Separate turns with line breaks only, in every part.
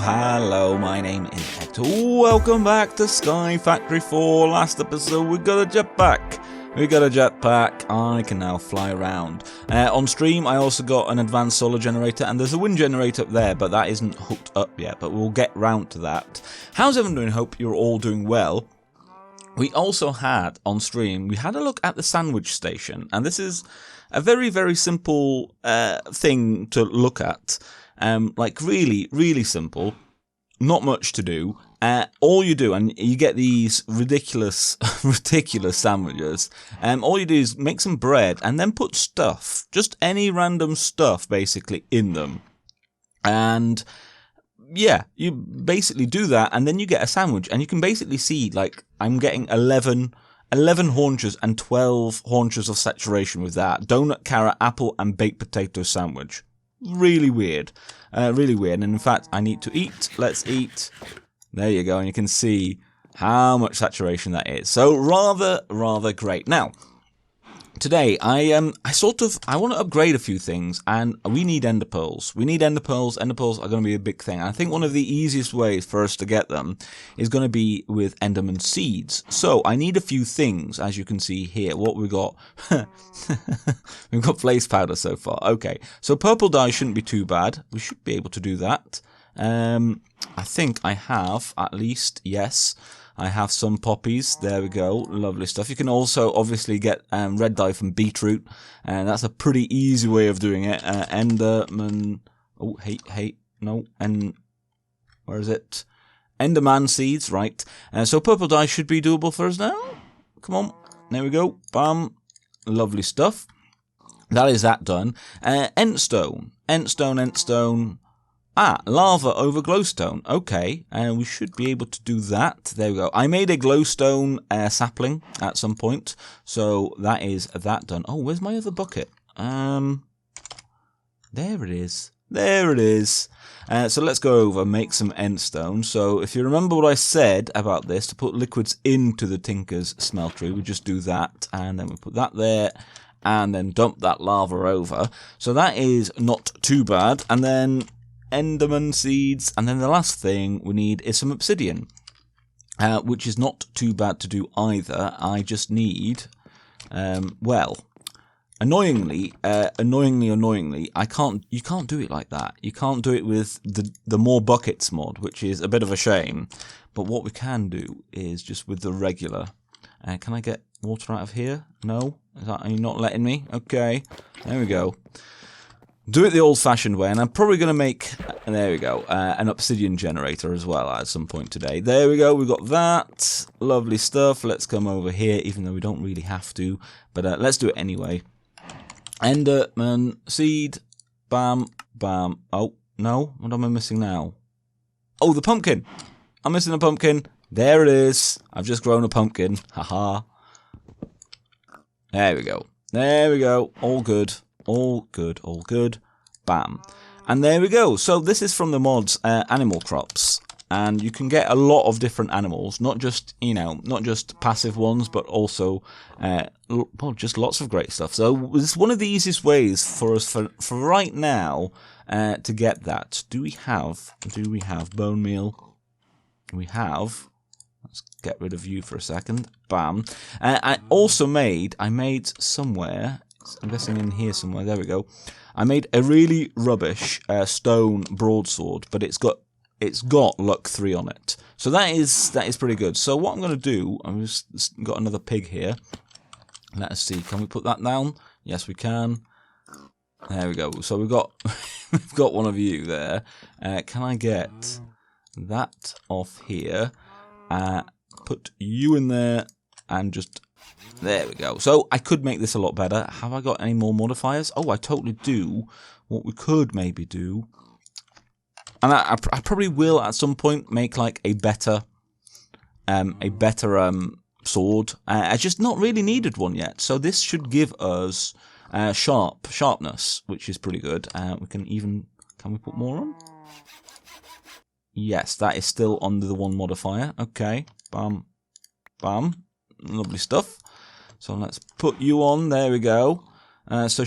hello, my name is Hector. Welcome back to Sky Factory 4. Last episode, we got a jetpack. I can now fly around. On stream, I also got an advanced solar generator, and there's a wind generator up there, but that isn't hooked up yet, but we'll get round to that. How's everyone doing? Hope you're all doing well. We also had, on stream, we had a look at the sandwich station, and this is a very, very simple thing to look at. Like really simple, not much to do. All you do, and you get these ridiculous sandwiches. All you do is make some bread and then put stuff, just any random stuff, basically in them. And yeah, you basically do that, and then you get a sandwich, and you can basically see, like, I'm getting 11 haunches and 12 haunches of saturation with that. Donut, carrot, apple, and baked potato sandwich. Really weird. And in fact, I need to eat. Let's eat. There you go. And you can see how much saturation that is. So rather great. Now, today, I want to upgrade a few things, and we need ender pearls. Ender pearls are going to be a big thing. I think one of the easiest ways for us to get them is going to be with enderman seeds. So I need a few things, as you can see here. What we got? We've got blaze powder so far. Okay, so purple dye shouldn't be too bad. We should be able to do that. I think I have, at least, yes. I have some poppies. There we go. Lovely stuff. You can also obviously get red dye from beetroot, and that's a pretty easy way of doing it. Enderman. Oh, hey, no. And where is it? Enderman seeds, right? So purple dye should be doable for us now. Come on. There we go. Bam. Lovely stuff. That is that done. Entstone. Lava over glowstone. Okay, and we should be able to do that. There we go. I made a glowstone sapling at some point, so that is that done. Oh, where's my other bucket? There it is. So let's go over, make some endstone. So if you remember what I said about this, to put liquids into the tinker's smeltery, we just do that, and then we put that there, and then dump that lava over. So that is not too bad. And then enderman seeds, and then the last thing we need is some obsidian, which is not too bad to do either. I just need, well, annoyingly, you can't do it like that. You can't do it with the more buckets mod, which is a bit of a shame. But what we can do is just with the regular. Can I get water out of here? No? Are you not letting me? Okay, there we go. Do it the old-fashioned way, and I'm probably going to make, there we go, an obsidian generator as well at some point today. There we go, we've got that. Lovely stuff. Let's come over here, even though we don't really have to, but let's do it anyway. Enderman seed. Bam, bam. Oh, no, what am I missing now? Oh, the pumpkin. I'm missing a pumpkin. There it is. I've just grown a pumpkin. Haha. There we go. All good. Bam. And there we go. So this is from the mods animal crops, and you can get a lot of different animals, not just passive ones, but also well, just lots of great stuff. So it's one of the easiest ways for us for right now to get that. Do we have bone meal? We have. Let's get rid of you for a second. Bam. I made somewhere, I'm guessing in here somewhere, there we go. I made a really rubbish stone broadsword, but it's got luck 3 on it. So that is pretty good. So what I'm going to do, I've just got another pig here. Let us see, can we put that down? Yes, we can. There we go. So we've got one of you there. Can I get that off here? Put you in there, and just, there we go. So I could make this a lot better. Have I got any more modifiers? Oh, I totally do. What we could maybe do, and I probably will at some point make like a better sword. I just not really needed one yet. So this should give us sharpness, which is pretty good. Can we put more on? Yes, that is still under the 1 modifier. Okay, bam, bam, lovely stuff. So let's put you on. There we go. So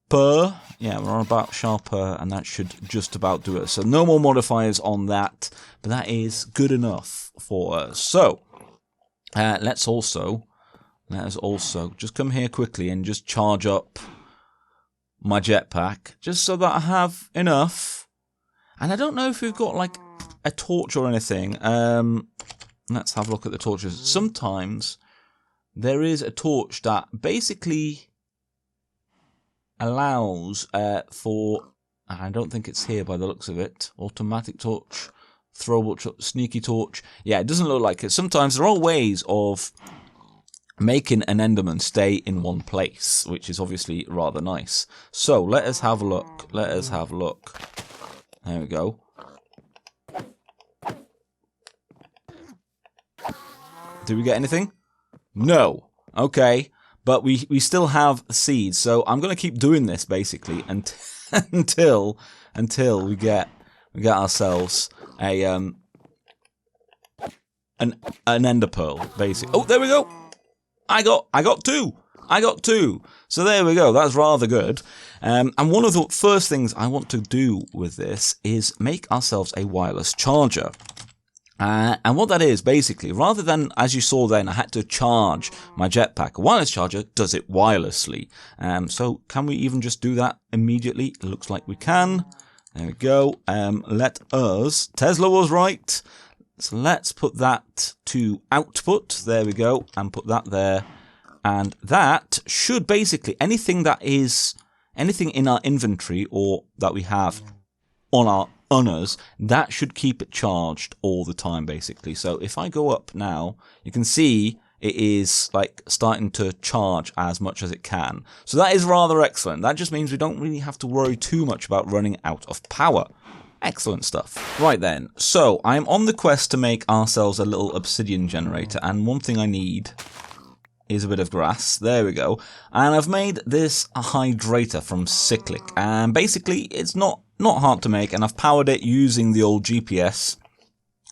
sharper. Yeah, we're on about sharper, and that should just about do it. So no more modifiers on that, but that is good enough for us. So let's also just come here quickly and just charge up my jetpack, just so that I have enough. And I don't know if we've got like a torch or anything. Let's have a look at the torches. Sometimes there is a torch that basically allows for, I don't think it's here by the looks of it, automatic torch, throwable, sneaky torch. Yeah, it doesn't look like it. Sometimes there are ways of making an enderman stay in one place, which is obviously rather nice. So let us have a look. Let us have a look. There we go. Did we get anything? No. Okay. But we still have seeds, so I'm gonna keep doing this basically until we get ourselves a an ender pearl, basically. Oh, there we go. I got two. I got two. So there we go. That's rather good. And one of the first things I want to do with this is make ourselves a wireless charger. And what that is, basically, rather than, as you saw then, I had to charge my jetpack, a wireless charger does it wirelessly. So can we even just do that immediately? It looks like we can. There we go. Let us, Tesla was right. So let's put that to output. There we go. And put that there. And that should basically, anything in our inventory or that we have on us, that should keep it charged all the time, basically. So if I go up now, you can see it is like starting to charge as much as it can. So that is rather excellent. That just means we don't really have to worry too much about running out of power. Excellent stuff. Right then, so I'm on the quest to make ourselves a little obsidian generator, and one thing I need is a bit of grass. There we go. And I've made this a hydrator from cyclic, and basically it's not hard to make, and I've powered it using the old GPS.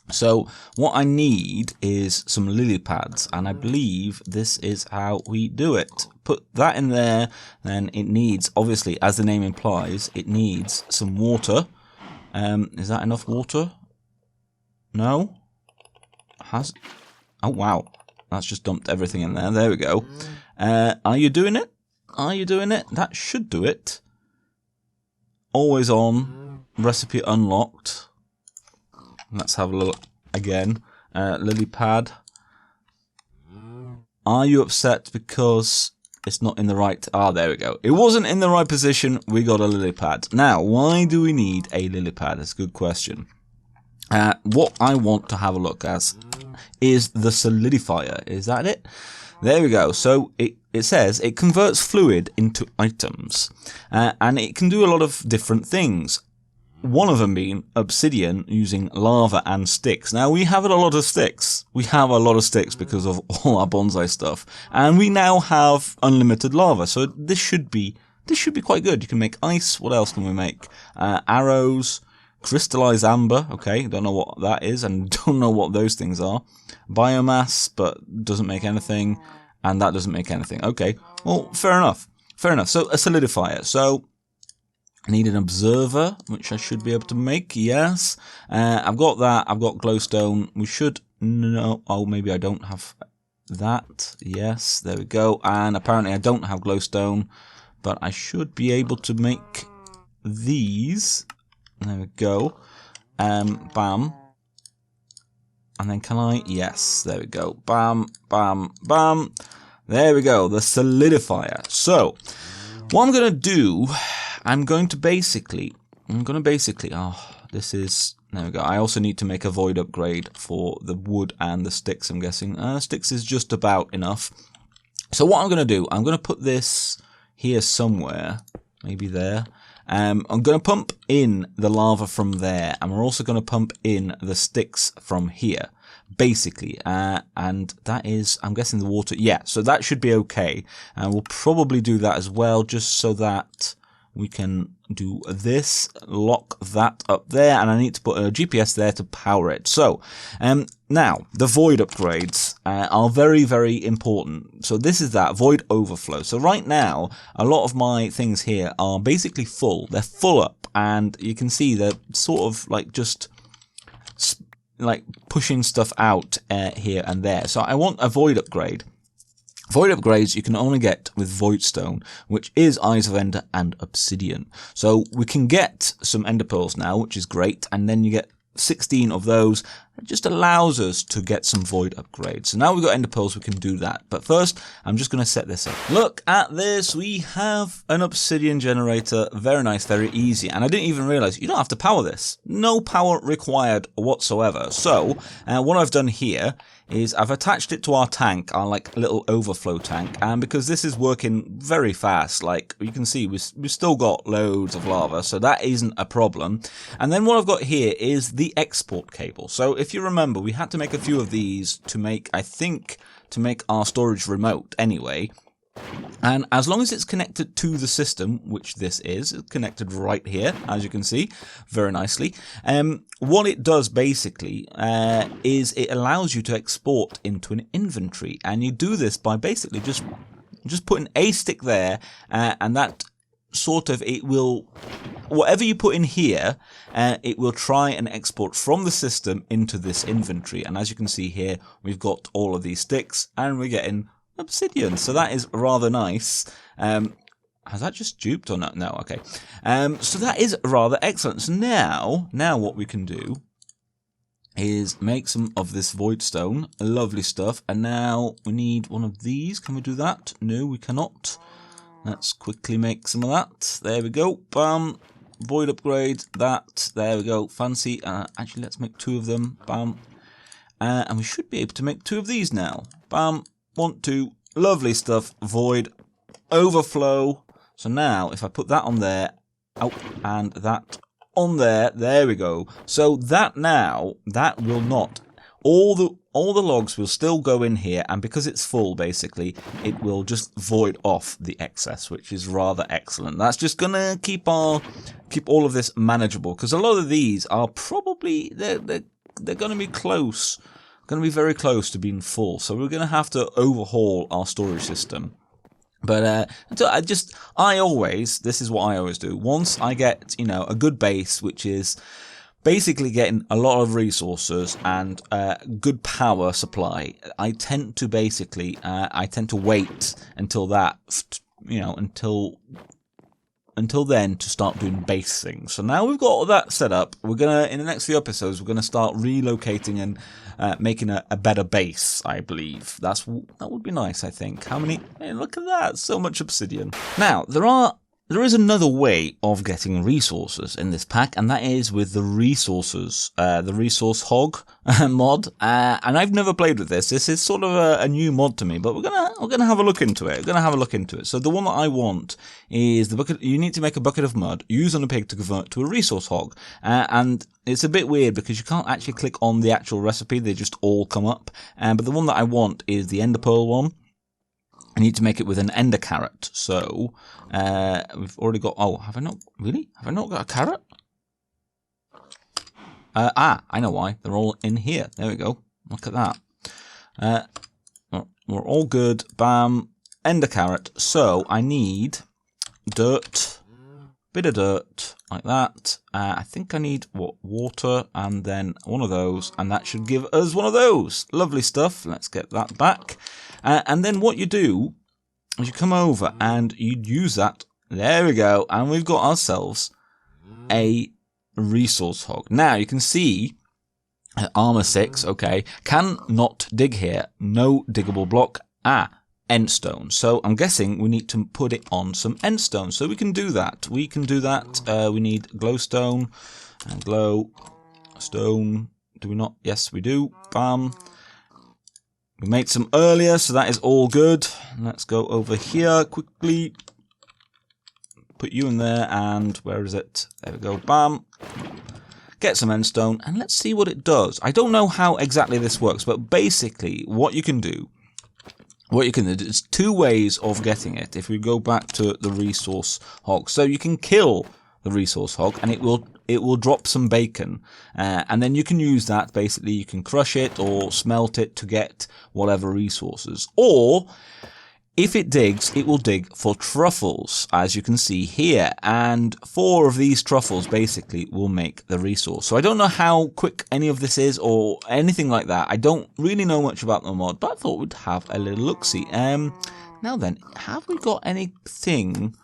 So what I need is some lilypads, and I believe this is how we do it. Put that in there, then it needs, obviously, as the name implies, it needs some water. Is that enough water? No? Oh wow, that's just dumped everything in there. There we go. Are you doing it? Are you doing it? That should do it. Always on. Recipe unlocked. Let's have a look again. Lily pad. Are you upset because it's not in the right... Ah, there we go. It wasn't in the right position. We got a lily pad. Now, why do we need a lily pad? That's a good question. What I want to have a look at is the solidifier. Is that it? There we go. So it says it converts fluid into items. And it can do a lot of different things. One of them being obsidian using lava and sticks. Now we have a lot of sticks. We have a lot of sticks because of all our bonsai stuff. And we now have unlimited lava. So this should be quite good. You can make ice. What else can we make? Arrows. Crystallized amber, okay, don't know what that is and don't know what those things are. Biomass, but doesn't make anything, and that doesn't make anything. Okay, well, fair enough. Fair enough. So, a solidifier. So, I need an observer, which I should be able to make, yes. I've got that, I've got glowstone. We should know, oh, maybe I don't have that. Yes, there we go. And apparently I don't have glowstone, but I should be able to make these. There we go. Bam. And then can I? Yes, there we go. Bam, bam, bam. There we go. The solidifier. So, what I'm going to do, I'm going to basically, oh, this is, there we go. I also need to make a void upgrade for the wood and the sticks, I'm guessing. Sticks is just about enough. So what I'm going to do, I'm going to put this here somewhere. Maybe there. I'm going to pump in the lava from there, and we're also going to pump in the sticks from here, basically. And that is, I'm guessing the water, yeah, so that should be okay. And we'll probably do that as well, just so that we can do this, lock that up there, and I need to put a GPS there to power it. So, now, the void upgrades. are very, very important. So this is that void overflow. So right now, a lot of my things here are basically full. They're full up, and you can see they're sort of like just like pushing stuff out here and there. So I want a void upgrade. Void upgrades you can only get with voidstone, which is Eyes of Ender and Obsidian. So we can get some ender pearls now, which is great, and then you get 16 of those. It just allows us to get some void upgrades. So now we've got ender pearls, we can do that. But first, I'm just going to set this up. Look at this. We have an obsidian generator. Very nice, very easy. And I didn't even realize you don't have to power this. No power required whatsoever. So what I've done here is I've attached it to our tank, our like little overflow tank, and because this is working very fast, like you can see we've still got loads of lava, so that isn't a problem. And then what I've got here is the export cable. So if you remember, we had to make a few of these to make, I think, to make our storage remote anyway. And as long as it's connected to the system, which this is, it's connected right here, as you can see, very nicely. What it does basically is it allows you to export into an inventory, and you do this by basically just putting a stick there, and that sort of, it will, whatever you put in here, it will try and export from the system into this inventory. And as you can see here, we've got all of these sticks, and we're getting obsidian, so that is rather nice. Has that just duped or not? No, okay. So that is rather excellent. So now what we can do is make some of this voidstone. Lovely stuff. And now we need one of these. Can we do that? No, we cannot. Let's quickly make some of that. There we go. Bam. Void upgrade. That. There we go. Fancy. Actually, let's make 2 of them. Bam. And we should be able to make 2 of these now. Bam. 1, 2. Lovely stuff. Void overflow. So now, if I put that on there, oh, and that on there, there we go. So that now, that will not, all the logs will still go in here, and because it's full, basically, it will just void off the excess, which is rather excellent. That's just gonna keep all of this manageable, because a lot of these are probably they're gonna be close, gonna be very close to being full. So we're gonna have to overhaul our storage system. But this is what I always do. Once I get, a good base, which is basically getting a lot of resources and good power supply, I tend to wait until that, until then to start doing base things. So now we've got all that set up, we're gonna, in the next few episodes, we're gonna start relocating and making a better base, I believe. That would be nice, I think. How many? Hey, look at that, so much obsidian. Now, there is another way of getting resources in this pack, and that is with the resource hog mod. And I've never played with this. This is sort of a new mod to me, but we're gonna have a look into it. So the one that I want is the bucket. You need to make a bucket of mud, use on a pig to convert to a resource hog, and it's a bit weird because you can't actually click on the actual recipe; they just all come up. But the one that I want is the ender pearl one. I need to make it with an ender carrot. So we've already got. Oh, have I not got a carrot? I know why. They're all in here. There we go. Look at that. We're all good. Bam. Ender carrot. So I need dirt. Bit of dirt like that. I think I need water and then one of those, and that should give us one of those. Lovely stuff. Let's get that back. And then what you do is you come over and you use that. There we go. And we've got ourselves a resource hog. Now you can see armor 6. Okay. Cannot dig here. No diggable block. Endstone. So I'm guessing we need to put it on some endstone. So we can do that. We need glowstone and glowstone. Do we not? Yes, we do. Bam. We made some earlier, so that is all good. Let's go over here quickly. Put you in there, and where is it? There we go. Bam. Get some endstone, and let's see what it does. I don't know how exactly this works, but basically what you can do, there's 2 ways of getting it. If we go back to the resource hog, so you can kill the resource hog, and it will drop some bacon, and then you can use that. Basically, you can crush it or smelt it to get whatever resources, or if it digs, it will dig for truffles, as you can see here, and 4 of these truffles basically will make the resource. So I don't know how quick any of this is or anything like that. I don't really know much about the mod, but I thought we'd have a little look-see. Now then, have we got anything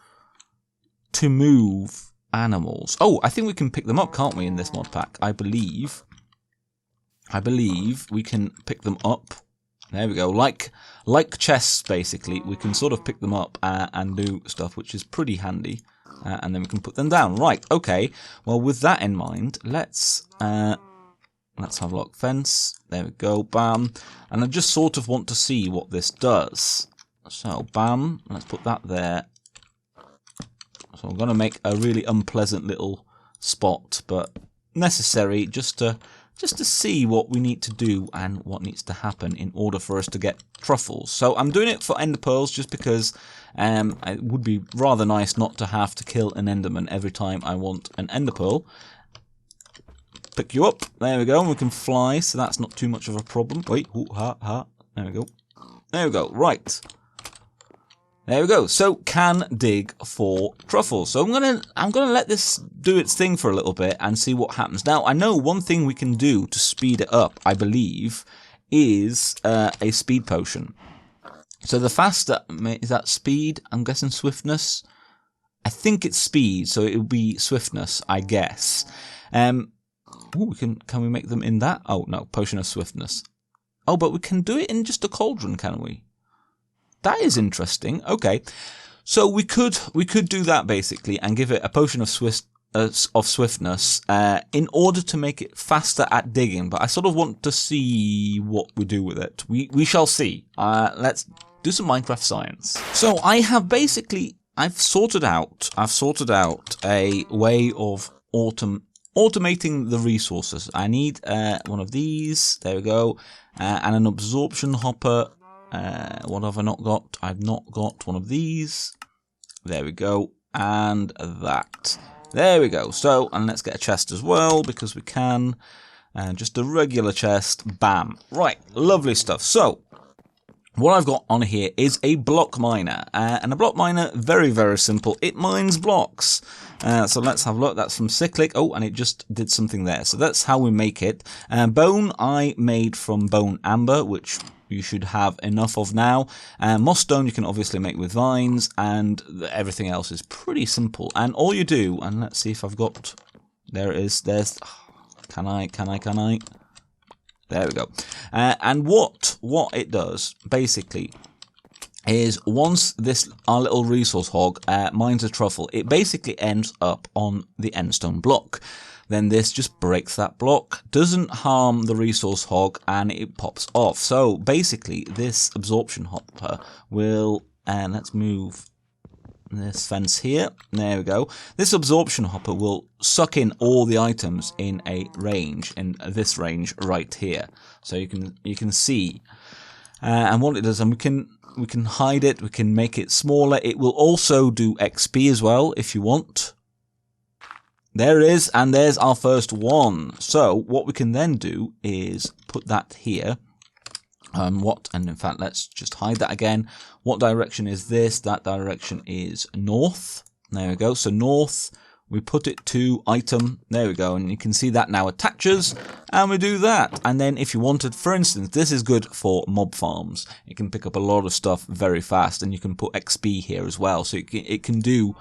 to move animals? Oh, I think we can pick them up, can't we, in this mod pack? I believe we can pick them up. There we go. Like chests, basically, we can sort of pick them up and do stuff, which is pretty handy. And then we can put them down. Right. Okay. Well, with that in mind, let's have a look. Fence. There we go. Bam. And I just sort of want to see what this does. So, bam. Let's put that there. So I'm going to make a really unpleasant little spot, but necessary just to see what we need to do and what needs to happen in order for us to get truffles. So I'm doing it for ender pearls just because it would be rather nice not to have to kill an enderman every time I want an ender pearl. Pick you up. There we go. And we can fly, so that's not too much of a problem. Wait. Ooh, ha. There we go. There we go. Right. There we go. So can dig for truffles. So I'm gonna let this do its thing for a little bit and see what happens. Now I know one thing we can do to speed it up, I believe, is a speed potion. So the faster, is that speed? I'm guessing swiftness. I think it's speed, so it will be swiftness, I guess. Ooh, can we make them in that? Oh no, potion of swiftness. Oh, but we can do it in just a cauldron, can we? That is interesting. Okay, so we could do that basically and give it a potion of swiftness in order to make it faster at digging. But I sort of want to see what we do with it. We shall see. Let's do some Minecraft science. So I've sorted out a way of automating the resources. I need one of these. There we go, and an absorption hopper. What have I not got? I've not got one of these. There we go. And that. There we go. So, and let's get a chest as well, because we can. And just a regular chest. Bam. Right. Lovely stuff. So, what I've got on here is a block miner. And a block miner, very, very simple. It mines blocks. So let's have a look. That's from cyclic. Oh, and it just did something there. So that's how we make it. Bone I made from bone amber, which you should have enough of now. Moss stone you can obviously make with vines, and everything else is pretty simple. And all you do, and let's see if I've got, there it is, there's, can I? There we go. And what it does, basically, is once our little resource hog mines a truffle, it basically ends up on the endstone block. Then this just breaks that block, doesn't harm the resource hog, and it pops off. So basically, this absorption hopper will, and let's move this fence here. There we go. This absorption hopper will suck in all the items in a range, in this range right here. So you can see, and what it does, and we can hide it, we can make it smaller. It will also do XP as well if you want. There it is, and there's our first one. So what we can then do is put that here. And in fact, let's just hide that again. What direction is this? That direction is north. There we go. So north, we put it to item. There we go. And you can see that now attaches, and we do that. And then if you wanted, for instance, this is good for mob farms. It can pick up a lot of stuff very fast, and you can put XP here as well. So it can do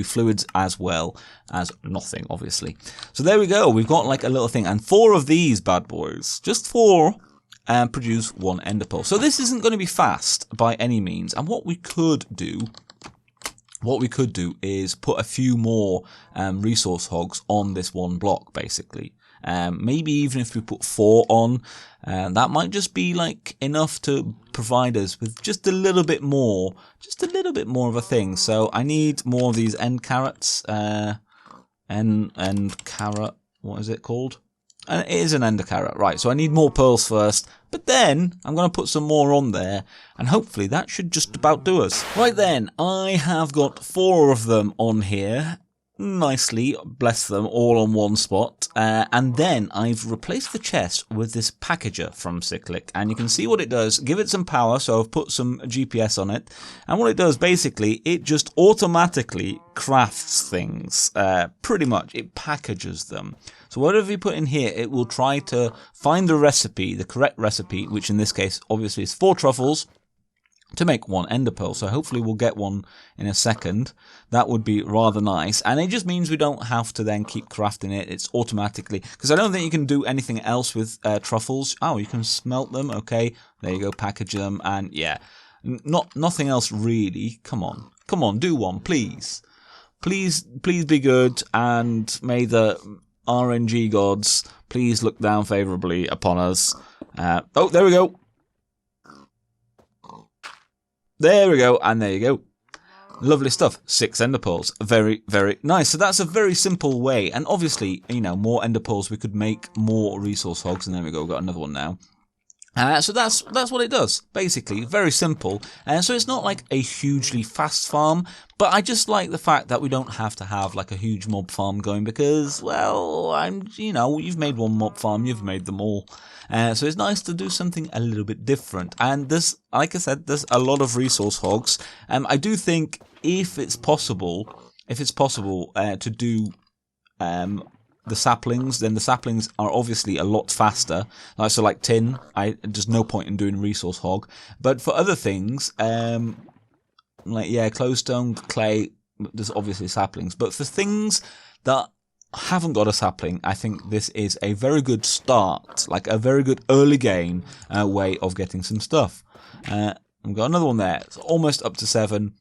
fluids as well as nothing, obviously. So there we go. We've got like a little thing, and 4 of these bad boys, just 4. And produce 1 ender pearl. So this isn't going to be fast by any means. And what we could do is put a few more resource hogs on this one block, basically. Maybe even if we put 4 on, that might just be like enough to provide us with just a little bit more of a thing. So I need more of these end carrots. End carrot, what is it called? And it is an ender carrot, right, so I need more pearls first, but then I'm going to put some more on there, and hopefully that should just about do us. Right then, I have got 4 of them on here. nicely, bless them, all on one spot. And then I've replaced the chest with this packager from Cyclic. And you can see what it does. Give it some power, so I've put some GPS on it. And what it does, basically, it just automatically crafts things. Pretty much, it packages them. So whatever you put in here, it will try to find the recipe, the correct recipe, which in this case, obviously, is 4 truffles, to make 1 ender pearl. So hopefully we'll get one in a second. That would be rather nice. And it just means we don't have to then keep crafting it. It's automatically, because I don't think you can do anything else with truffles. Oh, you can smelt them. Okay, there you go, package them. And yeah, nothing else really. Come on, do one, please. Please be good, and may the RNG gods please look down favorably upon us. Oh, there we go. There we go, and there you go. Lovely stuff. 6 ender pearls. Very, very nice. So that's a very simple way. And obviously, you know, more ender pearls, we could make more resource hogs. And there we go, we've got another one now. So that's what it does, basically. Very simple. So it's not like a hugely fast farm, but I just like the fact that we don't have to have like a huge mob farm going because, well, you know, you've made one mob farm, you've made them all. So it's nice to do something a little bit different. And there's, like I said, there's a lot of resource hogs. I do think if it's possible to do the saplings, then the saplings are obviously a lot faster. So like tin, there's no point in doing resource hog. But for other things, like yeah, closestone, clay, there's obviously saplings. But for things that haven't got a sapling, I think this is a very good start, like a very good early game way of getting some stuff. We've got another one there. It's almost up to 7.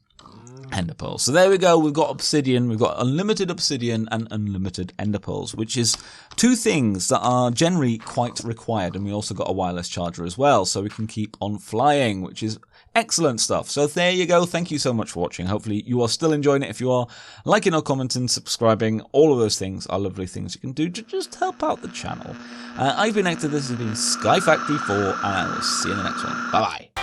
Ender pearls. So there we go, we've got obsidian, we've got unlimited obsidian and unlimited ender pearls, which is 2 things that are generally quite required. And we also got a wireless charger as well, so we can keep on flying, which is excellent stuff. So there you go, thank you so much for watching. Hopefully you are still enjoying it. If you are, liking or commenting, subscribing, all of those things are lovely things you can do to just help out the channel. I've been Hector, this has been Sky Factory 4, and I will see you in the next one. Bye bye.